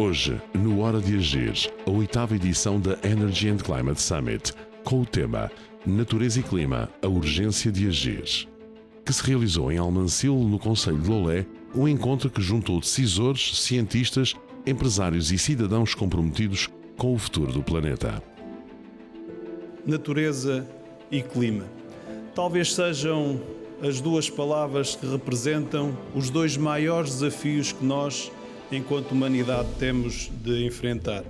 Hoje, no Hora de Agir, a 8ª edição da Energy and Climate Summit, com o tema Natureza e Clima, a urgência de agir, que se realizou em Almancil, no concelho de Lolé, um encontro que juntou decisores, cientistas, empresários e cidadãos comprometidos com o futuro do planeta. Natureza e clima. Talvez sejam as duas palavras que representam os dois maiores desafios que nós, enquanto humanidade, temos de enfrentar.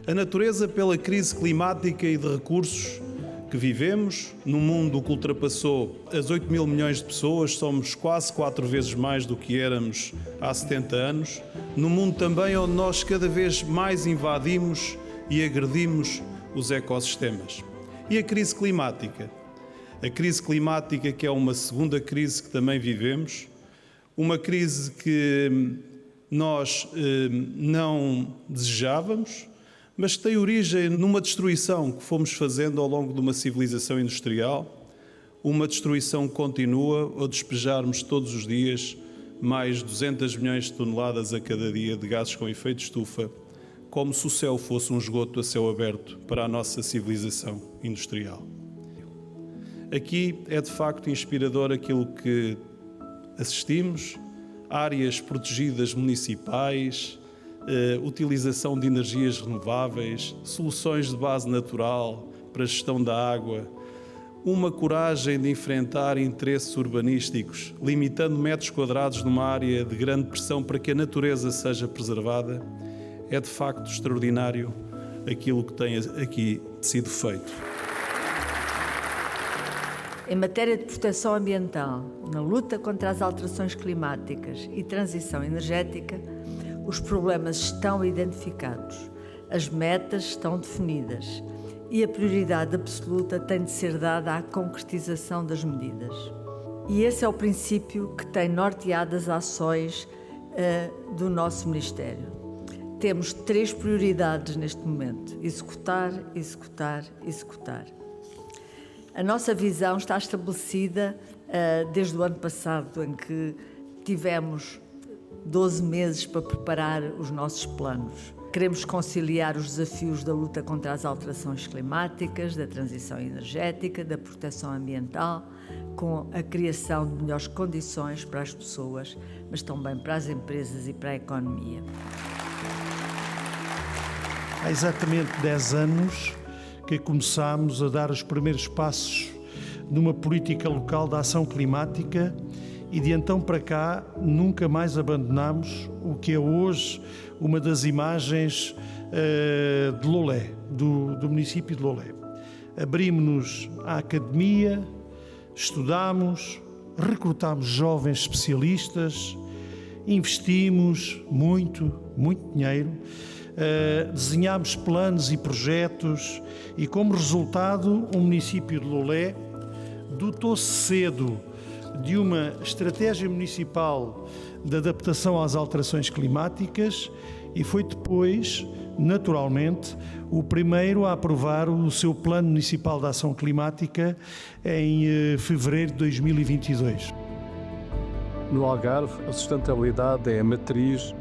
A natureza pela crise climática e de recursos que vivemos, num mundo que ultrapassou as 8 mil milhões de pessoas, somos quase 4 vezes mais do que éramos há 70 anos, num mundo também onde nós cada vez mais invadimos e agredimos os ecossistemas. E a crise climática? A crise climática, que é uma segunda crise que também vivemos, uma crise que nós não desejávamos, mas que tem origem numa destruição que fomos fazendo ao longo de uma civilização industrial, uma destruição contínua ao despejarmos todos os dias mais 200 milhões de toneladas a cada dia de gases com efeito de estufa, como se o céu fosse um esgoto a céu aberto para a nossa civilização industrial. Aqui é de facto inspirador aquilo que assistimos, áreas protegidas municipais, utilização de energias renováveis, soluções de base natural para a gestão da água, uma coragem de enfrentar interesses urbanísticos, limitando metros quadrados numa área de grande pressão para que a natureza seja preservada, é de facto extraordinário aquilo que tem aqui sido feito. Em matéria de proteção ambiental, na luta contra as alterações climáticas e transição energética, os problemas estão identificados, as metas estão definidas e a prioridade absoluta tem de ser dada à concretização das medidas. E esse é o princípio que tem norteado as ações do nosso Ministério. Temos 3 prioridades neste momento: executar, executar, executar. A nossa visão está estabelecida desde o ano passado, em que tivemos 12 meses para preparar os nossos planos. Queremos conciliar os desafios da luta contra as alterações climáticas, da transição energética, da proteção ambiental, com a criação de melhores condições para as pessoas, mas também para as empresas e para a economia. Há exatamente 10 anos que começámos a dar os primeiros passos numa política local de ação climática e de então para cá nunca mais abandonámos o que é hoje uma das imagens de Lolé, do município de Lolé. Abrimos-nos à academia, estudámos, recrutámos jovens especialistas, investimos muito dinheiro, desenhámos planos e projetos e, como resultado, o município de Lolé dotou-se cedo de uma estratégia municipal de adaptação às alterações climáticas e foi depois, naturalmente, o primeiro a aprovar o seu Plano Municipal de Ação Climática em fevereiro de 2022. No Algarve, a sustentabilidade é a matriz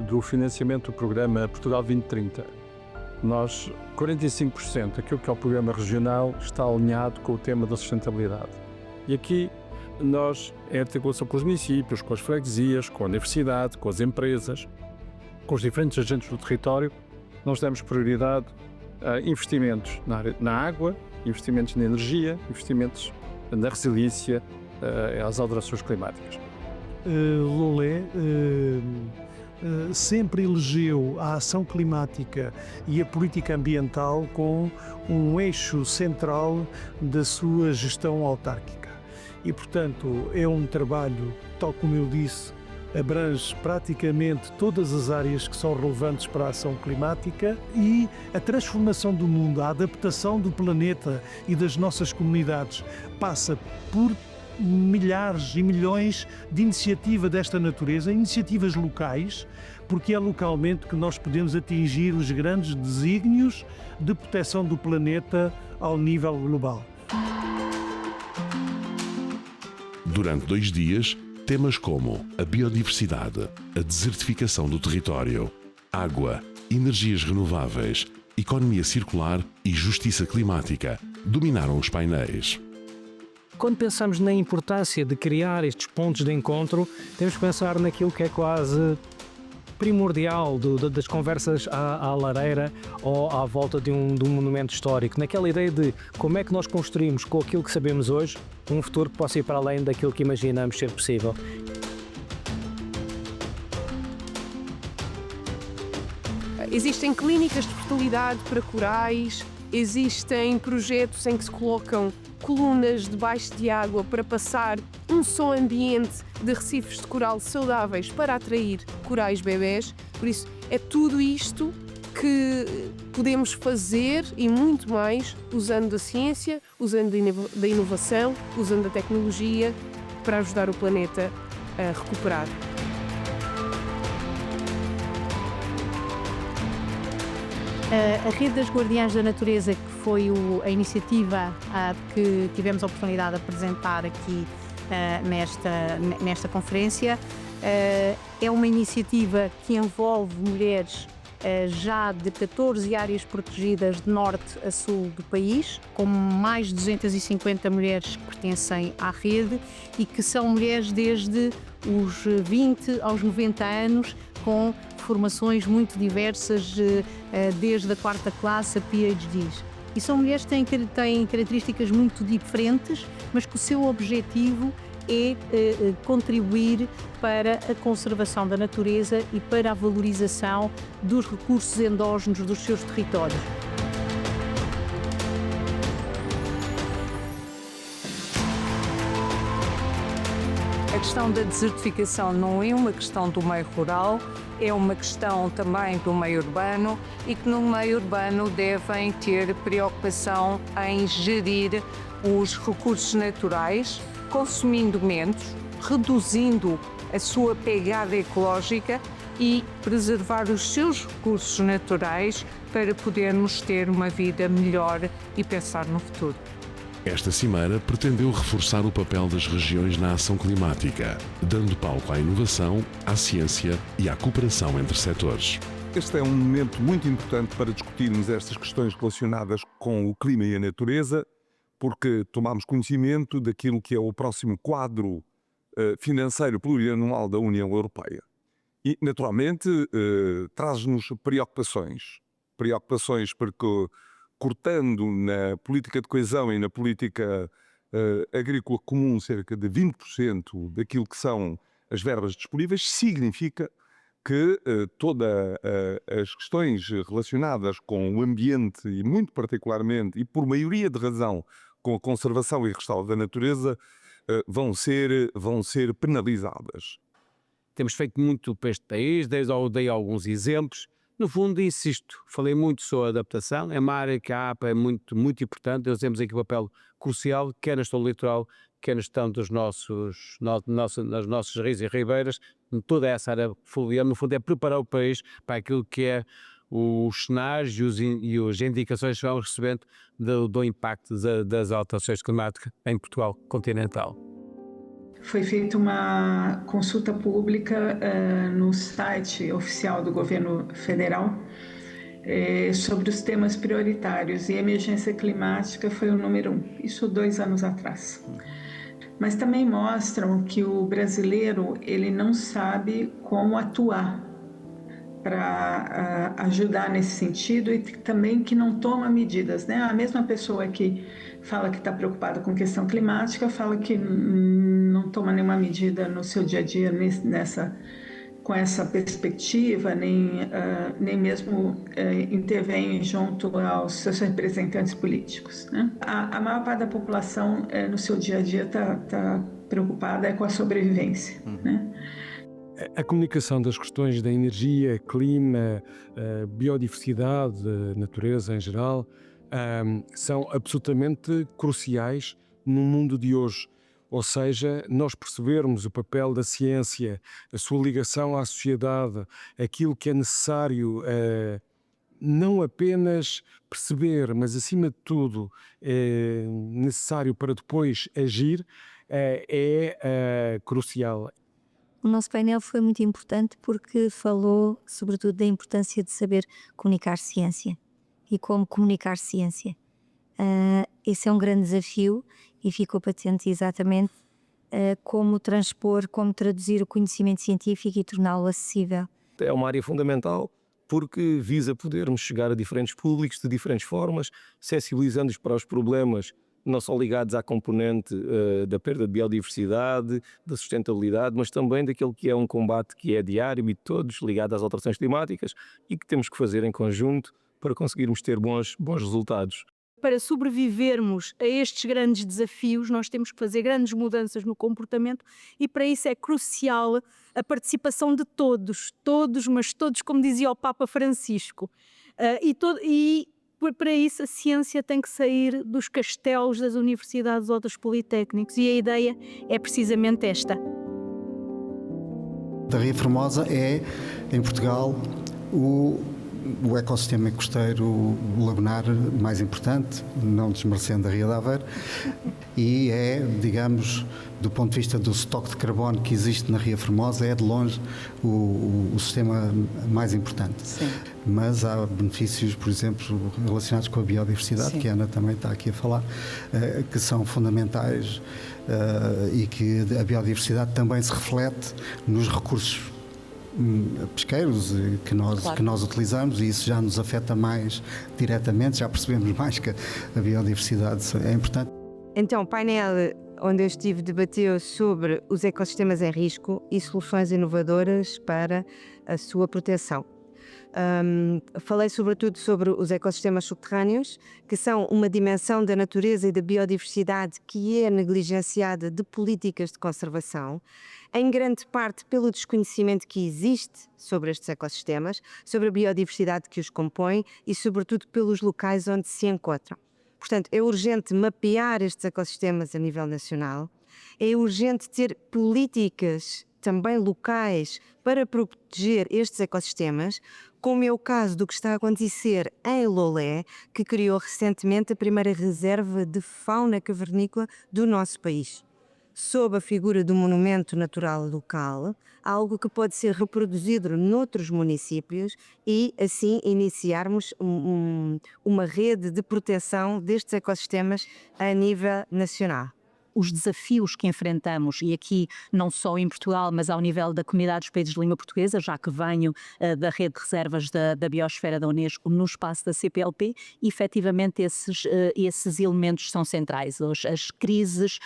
do financiamento do programa Portugal 2030. Nós, 45% daquilo que é o programa regional está alinhado com o tema da sustentabilidade. E aqui nós, em articulação com os municípios, com as freguesias, com a universidade, com as empresas, com os diferentes agentes do território, nós damos prioridade a investimentos na água, investimentos na energia, investimentos na resiliência às alterações climáticas. Lolé sempre elegeu a ação climática e a política ambiental com um eixo central da sua gestão autárquica. E, portanto, é um trabalho, tal como eu disse, abrange praticamente todas as áreas que são relevantes para a ação climática e a transformação do mundo, a adaptação do planeta e das nossas comunidades passa por milhares e milhões de iniciativa desta natureza, iniciativas locais, porque é localmente que nós podemos atingir os grandes desígnios de proteção do planeta ao nível global. Durante 2 dias, temas como a biodiversidade, a desertificação do território, água, energias renováveis, economia circular e justiça climática dominaram os painéis. Quando pensamos na importância de criar estes pontos de encontro, temos que pensar naquilo que é quase primordial das conversas à lareira ou à volta de um monumento histórico, naquela ideia de como é que nós construímos com aquilo que sabemos hoje um futuro que possa ir para além daquilo que imaginamos ser possível. Existem clínicas de fertilidade para corais, existem projetos em que se colocam colunas debaixo de água para passar um som ambiente de recifes de coral saudáveis para atrair corais bebés. Por isso, é tudo isto que podemos fazer e muito mais usando a ciência, usando da inovação, usando a tecnologia para ajudar o planeta a recuperar. A Rede das Guardiãs da Natureza, que foi a iniciativa que tivemos a oportunidade de apresentar aqui nesta conferência, é uma iniciativa que envolve mulheres já de 14 áreas protegidas de norte a sul do país, com mais de 250 mulheres que pertencem à rede e que são mulheres desde os 20 aos 90 anos, com formações muito diversas, desde a quarta classe a PhDs. E são mulheres que têm características muito diferentes, mas que o seu objetivo é contribuir para a conservação da natureza e para a valorização dos recursos endógenos dos seus territórios. A questão da desertificação não é uma questão do meio rural, é uma questão também do meio urbano e que no meio urbano devem ter preocupação em gerir os recursos naturais, consumindo menos, reduzindo a sua pegada ecológica e preservar os seus recursos naturais para podermos ter uma vida melhor e pensar no futuro. Esta cimeira pretendeu reforçar o papel das regiões na ação climática, dando palco à inovação, à ciência e à cooperação entre setores. Este é um momento muito importante para discutirmos estas questões relacionadas com o clima e a natureza, porque tomamos conhecimento daquilo que é o próximo quadro financeiro plurianual da União Europeia. E, naturalmente, traz-nos preocupações porque, cortando na política de coesão e na política agrícola comum cerca de 20% daquilo que são as verbas disponíveis, significa que todas as questões relacionadas com o ambiente e muito particularmente, e por maioria de razão, com a conservação e restauro da natureza, vão ser penalizadas. Temos feito muito para este país, dei alguns exemplos. No fundo, insisto, falei muito sobre a adaptação, é uma área que a APA é muito, muito importante, nós temos aqui um papel crucial, quer na gestão do litoral, quer na gestão das nossas rios e ribeiras, toda essa área fluvial, no fundo é preparar o país para aquilo que é os cenários e as indicações que vamos recebendo do impacto das alterações climáticas em Portugal continental. Foi feita uma consulta pública no site oficial do governo federal sobre os temas prioritários, e emergência climática foi o número 1, isso 2 anos atrás. Mas também mostram que o brasileiro ele não sabe como atuar para ajudar nesse sentido, e também que não toma medidas, né? A mesma pessoa que fala que está preocupada com questão climática fala que não toma nenhuma medida no seu dia a dia com essa perspectiva, nem mesmo intervém junto aos seus representantes políticos, né? A maior parte da população no seu dia a dia está preocupada com a sobrevivência, né? A comunicação das questões da energia, clima, biodiversidade, natureza em geral, são absolutamente cruciais no mundo de hoje. Ou seja, nós percebermos o papel da ciência, a sua ligação à sociedade, aquilo que é necessário, não apenas perceber, mas acima de tudo é necessário para depois agir, é crucial. O nosso painel foi muito importante porque falou, sobretudo, da importância de saber comunicar ciência e como comunicar ciência. Esse é um grande desafio e ficou patente exatamente como transpor, como traduzir o conhecimento científico e torná-lo acessível. É uma área fundamental porque visa podermos chegar a diferentes públicos de diferentes formas, sensibilizando-os para os problemas não só ligados à componente da perda de biodiversidade, da sustentabilidade, mas também daquele que é um combate que é diário e de todos, ligado às alterações climáticas e que temos que fazer em conjunto para conseguirmos ter bons resultados. Para sobrevivermos a estes grandes desafios, nós temos que fazer grandes mudanças no comportamento e para isso é crucial a participação de todos, mas todos, como dizia o Papa Francisco. Para isso a ciência tem que sair dos castelos das universidades ou dos politécnicos e a ideia é precisamente esta. A Ria Formosa é, em Portugal, o ecossistema costeiro lagunar mais importante, não desmerecendo a Ria de Aveiro, e é, digamos, do ponto de vista do estoque de carbono que existe na Ria Formosa, é de longe o sistema mais importante. Sim. Mas há benefícios, por exemplo, relacionados com a biodiversidade, Sim. que a Ana também está aqui a falar, que são fundamentais e que a biodiversidade também se reflete nos recursos pesqueiros que nós utilizamos e isso já nos afeta mais diretamente, já percebemos mais que a biodiversidade é importante. Então, o painel onde eu estive debateu sobre os ecossistemas em risco e soluções inovadoras para a sua proteção. Falei sobretudo sobre os ecossistemas subterrâneos, que são uma dimensão da natureza e da biodiversidade que é negligenciada de políticas de conservação, em grande parte pelo desconhecimento que existe sobre estes ecossistemas, sobre a biodiversidade que os compõe e sobretudo pelos locais onde se encontram. Portanto, é urgente mapear estes ecossistemas a nível nacional, é urgente ter políticas também locais para proteger estes ecossistemas, como é o caso do que está a acontecer em Lolé, que criou recentemente a primeira reserva de fauna cavernícola do nosso país. Sob a figura do monumento natural local, algo que pode ser reproduzido noutros municípios e, assim, iniciarmos uma rede de proteção destes ecossistemas a nível nacional. Os desafios que enfrentamos, e aqui não só em Portugal, mas ao nível da Comunidade dos Países de Língua Portuguesa, já que venho da rede de reservas da Biosfera da Unesco no espaço da CPLP, efetivamente esses elementos são centrais. As crises,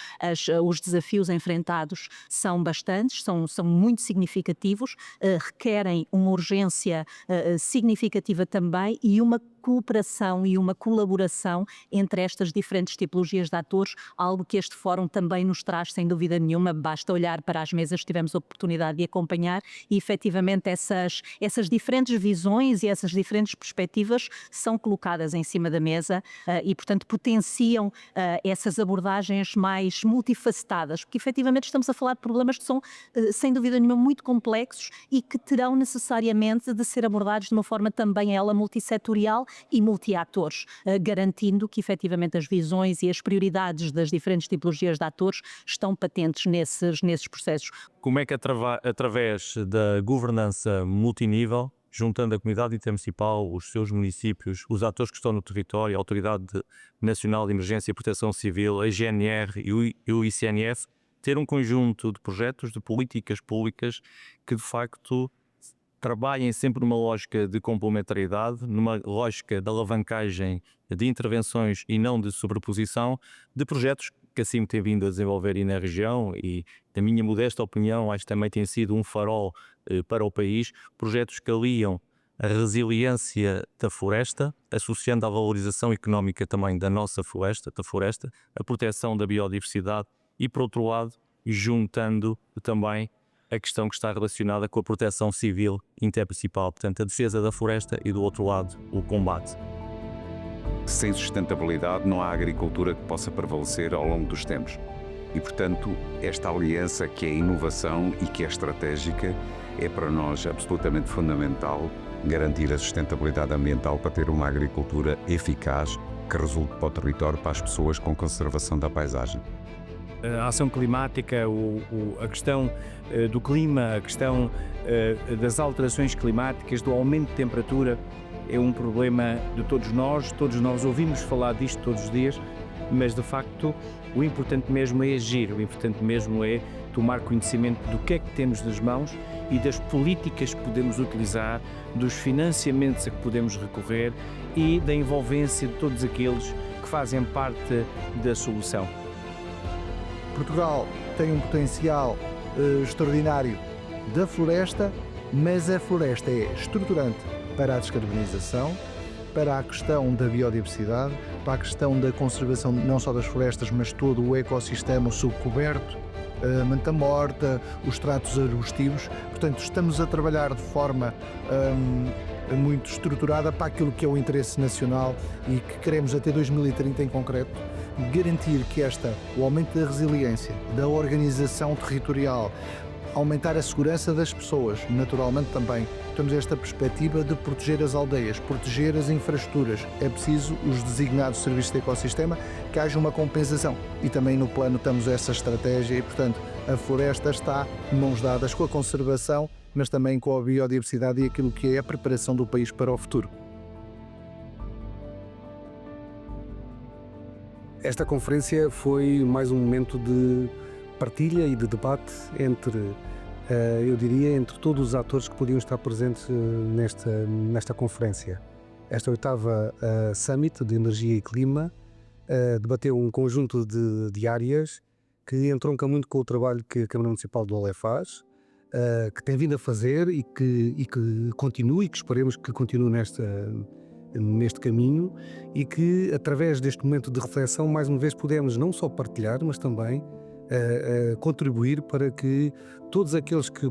os desafios enfrentados são bastantes, são muito significativos, requerem uma urgência significativa também e uma cooperação e uma colaboração entre estas diferentes tipologias de atores, algo que este fórum também nos traz, sem dúvida nenhuma. Basta olhar para as mesas que tivemos a oportunidade de acompanhar e, efetivamente, essas diferentes visões e essas diferentes perspectivas são colocadas em cima da mesa e, portanto, potenciam essas abordagens mais multifacetadas, porque, efetivamente, estamos a falar de problemas que são, sem dúvida nenhuma, muito complexos e que terão necessariamente de ser abordados de uma forma também ela multissetorial e multi-atores, garantindo que efetivamente as visões e as prioridades das diferentes tipologias de atores estão patentes nesses processos. Como é que através da governança multinível, juntando a comunidade intermunicipal, os seus municípios, os atores que estão no território, a Autoridade Nacional de Emergência e Proteção Civil, a GNR e o ICNF, ter um conjunto de projetos, de políticas públicas que de facto trabalhem sempre numa lógica de complementariedade, numa lógica de alavancagem de intervenções e não de sobreposição, de projetos que assim tem vindo a desenvolver aí na região e, na minha modesta opinião, acho que também tem sido um farol para o país, projetos que aliam a resiliência da floresta, associando à valorização económica também da nossa floresta, a proteção da biodiversidade e, por outro lado, juntando também a questão que está relacionada com a proteção civil intermunicipal, portanto a defesa da floresta e do outro lado o combate. Sem sustentabilidade não há agricultura que possa prevalecer ao longo dos tempos e, portanto, esta aliança que é inovação e que é estratégica é para nós absolutamente fundamental garantir a sustentabilidade ambiental para ter uma agricultura eficaz que resulte para o território, para as pessoas, com conservação da paisagem. a ação climática, a questão do clima, a questão das alterações climáticas, do aumento de temperatura, é um problema de todos nós ouvimos falar disto todos os dias, mas de facto o importante mesmo é agir, o importante mesmo é tomar conhecimento do que é que temos nas mãos e das políticas que podemos utilizar, dos financiamentos a que podemos recorrer e da envolvência de todos aqueles que fazem parte da solução. Portugal tem um potencial extraordinário da floresta, mas a floresta é estruturante para a descarbonização, para a questão da biodiversidade, para a questão da conservação não só das florestas, mas todo o ecossistema subcoberto, a manta morta, os estratos arbustivos. Portanto, estamos a trabalhar de forma muito estruturada para aquilo que é o interesse nacional e que queremos até 2030 em concreto, garantir que o aumento da resiliência, da organização territorial, aumentar a segurança das pessoas, naturalmente também temos esta perspectiva de proteger as aldeias, proteger as infraestruturas. É preciso os designados serviços de ecossistema, que haja uma compensação. E também no plano temos essa estratégia e, portanto, a floresta está de mãos dadas com a conservação, mas também com a biodiversidade e aquilo que é a preparação do país para o futuro. Esta conferência foi mais um momento de partilha e de debate entre, eu diria, entre todos os atores que podiam estar presentes nesta conferência. Esta 8ª Summit de Energia e Clima debateu um conjunto de áreas que entronca muito com o trabalho que a Câmara Municipal de Lolé faz, que tem vindo a fazer e que continue e que esperemos que continue neste caminho e que, através deste momento de reflexão, mais uma vez podemos não só partilhar, mas também contribuir para que todos aqueles que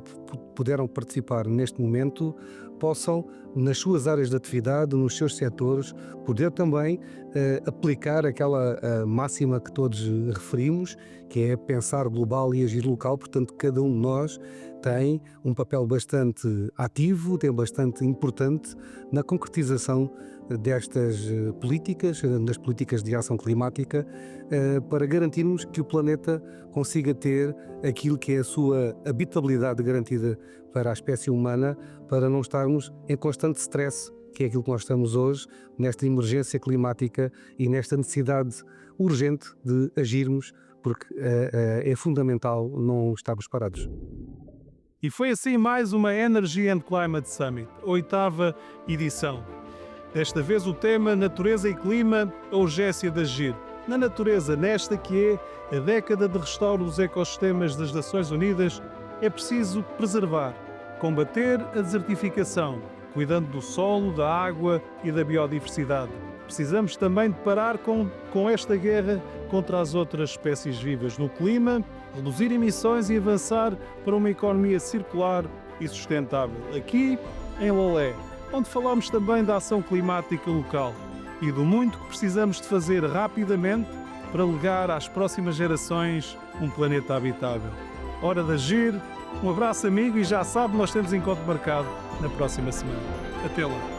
puderam participar neste momento possam, nas suas áreas de atividade, nos seus setores, poder também aplicar aquela máxima que todos referimos, que é pensar global e agir local. Portanto, cada um de nós tem um papel bastante ativo, tem bastante importante na concretização destas políticas, das políticas de ação climática, para garantirmos que o planeta consiga ter aquilo que é a sua habitabilidade garantida para a espécie humana, para não estarmos em constante stress, que é aquilo que nós estamos hoje, nesta emergência climática e nesta necessidade urgente de agirmos, porque é fundamental não estarmos parados. E foi assim mais uma Energy and Climate Summit, 8ª edição. Desta vez o tema Natureza e Clima, a urgência de agir. Na natureza, nesta que é a década de restauro dos ecossistemas das Nações Unidas, é preciso preservar, combater a desertificação, cuidando do solo, da água e da biodiversidade. Precisamos também de parar com esta guerra contra as outras espécies vivas no clima, reduzir emissões e avançar para uma economia circular e sustentável. Aqui, em Lolé, onde falamos também da ação climática local e do muito que precisamos de fazer rapidamente para legar às próximas gerações um planeta habitável. Hora de agir. Um abraço, amigo, e já sabe, nós temos encontro marcado na próxima semana. Até lá.